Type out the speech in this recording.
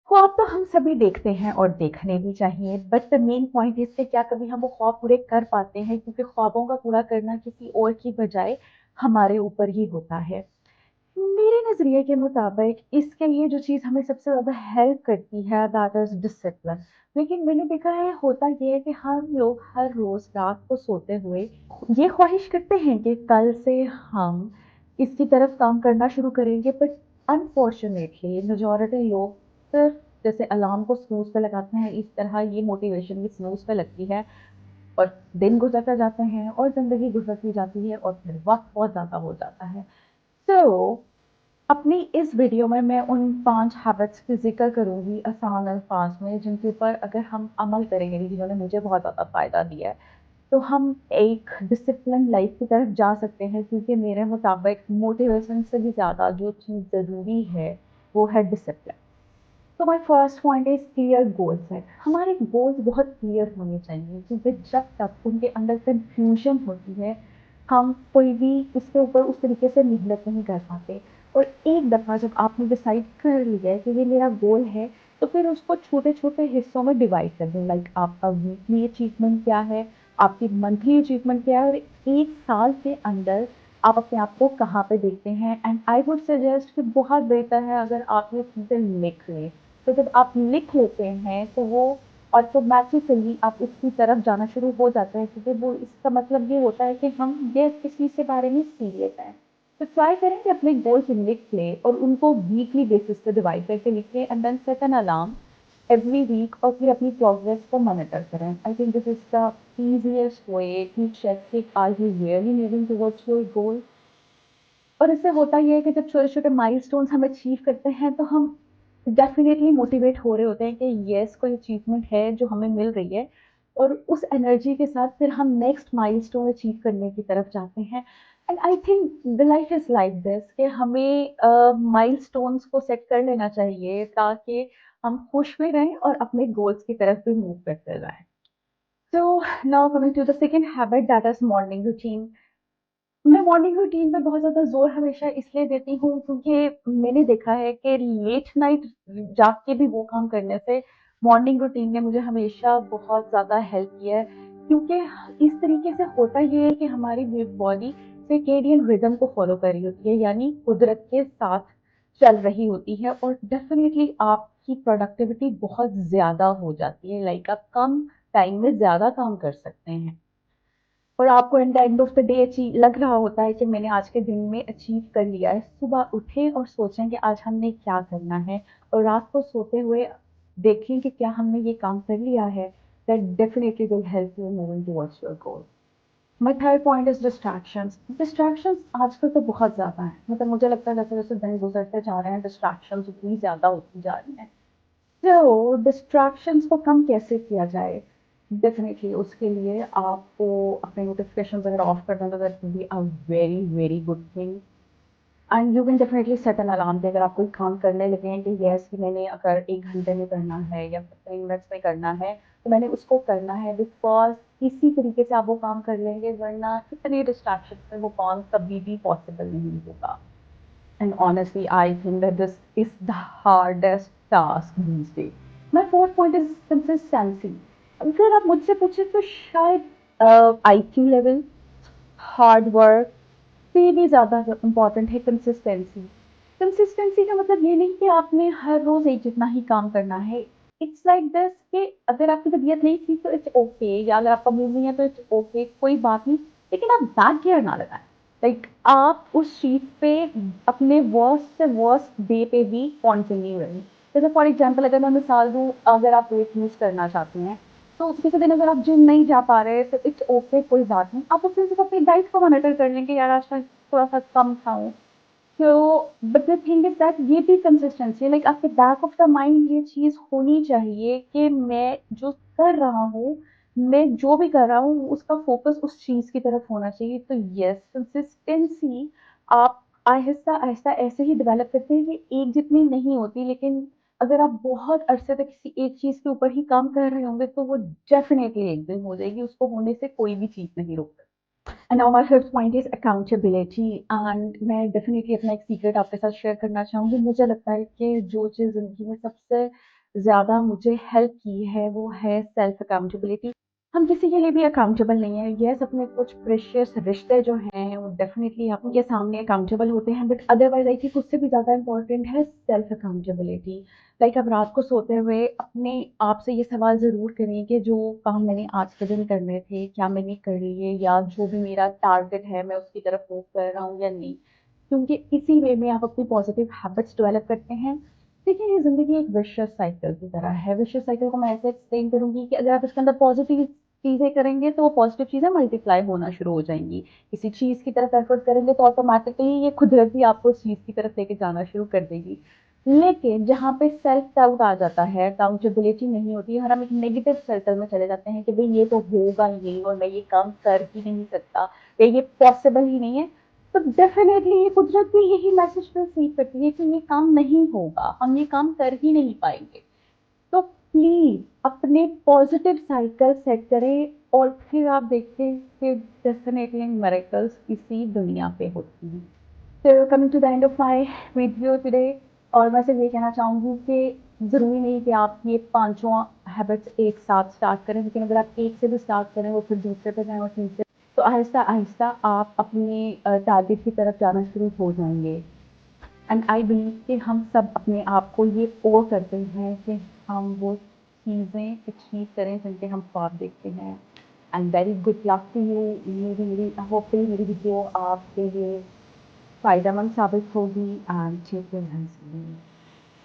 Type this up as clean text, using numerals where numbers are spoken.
ख्वाब तो हम सभी देखते हैं और देखने भी चाहिए, but the main point is कि क्या कभी हम वो ख्वाब पूरे कर पाते हैं, क्योंकि ख्वाबों का पूरा करना किसी और की बजाय हमारे ऊपर ही होता है। मेरे नजरिए के मुताबिक इसके लिए जो चीज हमें सबसे ज्यादा हेल्प करती है दैट इज डिसिप्लिन। लेकिन मैंने देखा है होता ये है कि हम लोग हर रोज रात को सोते हुए ये ख्वाहिश करते हैं कि कल से हम इसकी तरफ काम करना शुरू करेंगे, बट अनफॉर्चुनेटली मेजोरिटी लोग सिर्फ जैसे अलार्म को स्नूज पे लगाते हैं, इस तरह ये मोटिवेशन भी स्नूज पे लगती है और दिन गुजरते जाते हैं और जिंदगी गुजरती जाती है और फिर वक्त बहुत ज्यादा हो जाता है। तो अपनी इस वीडियो में मैं उन 5 हैबिट्स की ज़िक्र करूँगी आसान अल्फाज में, जिनके ऊपर अगर हम अमल करेंगे, जिन्होंने मुझे बहुत ज़्यादा फ़ायदा दिया है, तो हम एक डिसिप्लिन लाइफ की तरफ जा सकते हैं। क्योंकि मेरे मुताबिक मोटिवेशन से भी ज़्यादा जो चीज़ ज़रूरी है वो है डिसिप्लिन। तो my first point is clear goal set. हमारे गोल्स बहुत क्लियर होने चाहिए, क्योंकि जब तक उनके अंदर कंफ्यूजन होती है हम कोई भी उसके ऊपर उस तरीके से मेहनत नहीं कर पाते। और एक दफ़ा जब आपने डिसाइड कर लिया है कि ये मेरा गोल है, तो फिर उसको छोटे छोटे हिस्सों में डिवाइड कर दें। लाइक आपका वीकली अचीवमेंट क्या है, आपकी मंथली अचीवमेंट क्या है, और एक साल के अंदर आप अपने आप को कहाँ पे देखते हैं। एंड आई वुड सजेस्ट कि बहुत बेहतर है अगर आप ये चीज़ें लिख लें। तो जब आप लिख लेते हैं तो वो ऑटोमेटिकली आप उसकी तरफ जाना शुरू हो जाते हैं, क्योंकि वो इसका मतलब ये होता है कि हम ये किस चीज़ के बारे में सीरियस हैं। तो ट्राई करें कि अपने गोल्स लिख लें और उनको वीकली बेसिस पे डिवाइड करके लिखें and then set an alarm every week और फिर अपनी प्रोग्रेस को मॉनिटर करें। I think this is the easiest way to check if are you really moving towards your goal। और इससे होता ये है कि जब छोटे-छोटे माइलस्टोन्स हम अचीव करते हैं, तो हम डेफ़िनेटली मोटिवेट हो रहे होते हैं कि येस कोई अचीवमेंट है जो हमें मिल रही है, और उस एनर्जी के साथ फिर हम नेक्स्ट माइलस्टोन अचीव करने की तरफ जाते हैं। And I think the life is like this कि हमें माइलस्टोन्स को सेट कर लेना चाहिए ताकि हम खुश भी रहें और अपने गोल्स की तरफ भी मूव करते जाएँ। So now coming to the second habit that is morning routine. मैं मॉर्निंग रूटीन पे बहुत ज़्यादा ज़ोर हमेशा इसलिए देती हूँ, क्योंकि मैंने देखा है कि लेट नाइट जाग के भी वो काम करने से मॉर्निंग रूटीन ने मुझे हमेशा बहुत ज़्यादा हेल्प किया है। क्योंकि इस तरीके से होता ये है कि हमारी बॉडी सर्केडियन रिदम को फॉलो कर रही होती है, यानी कुदरत के साथ चल रही होती है, और डेफिनेटली आपकी प्रोडक्टिविटी बहुत ज़्यादा हो जाती है। लाइक आप कम टाइम में ज़्यादा काम कर सकते हैं और आपको at the end of the day लग रहा होता है कि मैंने आज के दिन में अचीव कर लिया है। सुबह उठें और सोचें कि आज हमने क्या करना है, और रात को सोते हुए देखें कि क्या हमने ये काम कर लिया है। That definitely will help you moving towards your goal. My third point is distractions. Distractions आजकल तो बहुत ज़्यादा है, मतलब मुझे लगता है जैसे जैसे दिन गुजरते जा रहे हैं डिस्ट्रैक्शंस उतनी ज़्यादा होती जा रही हैं। तो डिस्ट्रैक्शंस को कम कैसे किया जाए? डेफिनेटली उसके लिए आपको अपने नोटिफिकेशन अगर ऑफ करना है, तो that will be a very very good thing. And you can definitely set an alarm कि अगर आप कोई काम करने लगे हैं कि यस कि मैंने अगर 1 घंटे में करना है या 15 मिनट्स में करना है, तो मैंने उसको करना है, बिकॉज इसी तरीके से आप वो काम कर लेंगे, वरना इतनी डिस्ट्रैक्शन में वो काम कभी भी पॉसिबल नहीं होगा। And honestly, I think that this is the hardest task these days. My fourth point is consistency. अगर आप मुझसे पूछे तो शायद IQ लेवल, हार्ड वर्क से भी ज़्यादा इम्पॉर्टेंट है कंसिस्टेंसी। कंसिस्टेंसी का मतलब ये नहीं कि आपने हर रोज एक जितना ही काम करना है। इट्स लाइक दिस कि अगर आपकी तबीयत नहीं ठीक तो इट्स ओके, या अगर आपका मूड नहीं है तो इट्स ओके, कोई बात नहीं। लेकिन आप बैक गियर ना लगाएं। लाइक आप उस चीज पे अपने वर्स्ट से वर्स्ट डे पे भी कंटिन्यू रहें। जैसे फॉर एग्जांपल अगर मैं मिसाल दूँ, अगर आप वेट लूज करना चाहते हैं, तो किसी दिन अगर आप जिम नहीं जा पा रहे तो इट्स ओके, कोई बात नहीं। आप उसमें सिर्फ अपनी डाइट को मॉनिटर कर लेंगे, यार आज मैं थोड़ा सा कम खाऊं। तो but the thing is that ये भी कंसिस्टेंसी है। लाइक आपके बैक ऑफ द माइंड ये चीज होनी चाहिए कि मैं जो कर रहा हूँ, मैं जो भी कर रहा हूँ उसका फोकस उस चीज की तरफ होना चाहिए। तो यस, कंसिस्टेंसी आप आहिस्ता आहिस्ता ऐसे ही डेवलप करते हैं कि एक जितनी नहीं होती, लेकिन अगर आप बहुत अरसे तक किसी एक चीज के ऊपर ही काम कर रहे होंगे तो वो डेफिनेटली एक दिन हो जाएगी, उसको होने से कोई भी चीज नहीं रोक सकती। And now my fifth point is accountability. And मैं डेफिनेटली अपना एक सीक्रेट आपके साथ शेयर करना चाहूँगी। मुझे लगता है कि जो चीज़ ज़िंदगी में सबसे ज़्यादा मुझे हेल्प की है वो है सेल्फ अकाउंटेबिलिटी। हम किसी के लिए भी अकाउंटेबल नहीं है। येस, अपने कुछ प्रेशियस रिश्ते जो हैं वो डेफ़िनिटली आपके सामने अकाउंटेबल होते हैं, बट अदरवाइज़ आई थिंक उससे भी ज़्यादा इम्पोर्टेंट है सेल्फ अकाउंटेबिलिटी। लाइक आप रात को सोते हुए अपने आप से ये सवाल ज़रूर करें कि जो काम मैंने आज के दिन करने थे, क्या मैंने कर लिए, या जो भी मेरा टारगेट है मैं उसकी तरफ मूव कर रहा हूँ या नहीं। क्योंकि इसी वे में आप अपनी पॉजिटिव हैबिट्स डेवलप करते हैं। देखिए, ये ज़िंदगी एक विशियस साइकिल की तरह है। विशियस साइकिल को मैं ऐसे एक्सप्लेन करूँगी कि अगर आप इसके अंदर पॉजिटिव चीज़ें करेंगे तो वो पॉजिटिव चीज़ें मल्टीप्लाई होना शुरू हो जाएँगी। किसी चीज़ की तरफ एफर्ट करेंगे तो ऑटोमैटिकली ये कुदरत ही आपको उस चीज़ की तरफ लेके जाना शुरू कर देगी। लेकिन जहाँ पे सेल्फ डाउट आ जाता है, अकाउंटेबिलिटी नहीं होती है और हम एक नेगेटिव सर्कल में चले जाते हैं कि भई ये तो होगा ही नहीं और मैं ये काम कर ही नहीं सकता, या ये पॉसिबल ही नहीं है। तो डेफ़िनेटली ये कुदरत भी यही मैसेज रिसीव करती है कि ये काम नहीं होगा, हम ये काम कर ही नहीं पाएँगे। तो प्लीज़ अपने पॉज़िटिव साइकिल सेट करें और फिर आप देखिए कि डेफ़िनेटली मिरेकल्स इसी दुनिया पे होती हैं। So coming to the end of my video today, और मैं सिर्फ ये कहना चाहूँगी कि ज़रूरी नहीं कि आप ये पाँचों हैबिट्स एक साथ स्टार्ट करें, लेकिन अगर आप एक से भी स्टार्ट करें और फिर दूसरे पे जाएँ और तीसरे, तो आहिस्ता-आहिस्ता आप अपने टारगेट की तरफ जाना शुरू हो जाएँगे। एंड आई बिलीव कि हम सब अपने आप को ये ओव करते हैं कि हम वो चीज़ें अचीव करें जिनके हम ख्वाब देखते हैं। And very good luck to you. मेरी होपफुली मेरी वीडियो आपके लिए फ़ायदेमंद साबित होगी, एंड टेक केयर।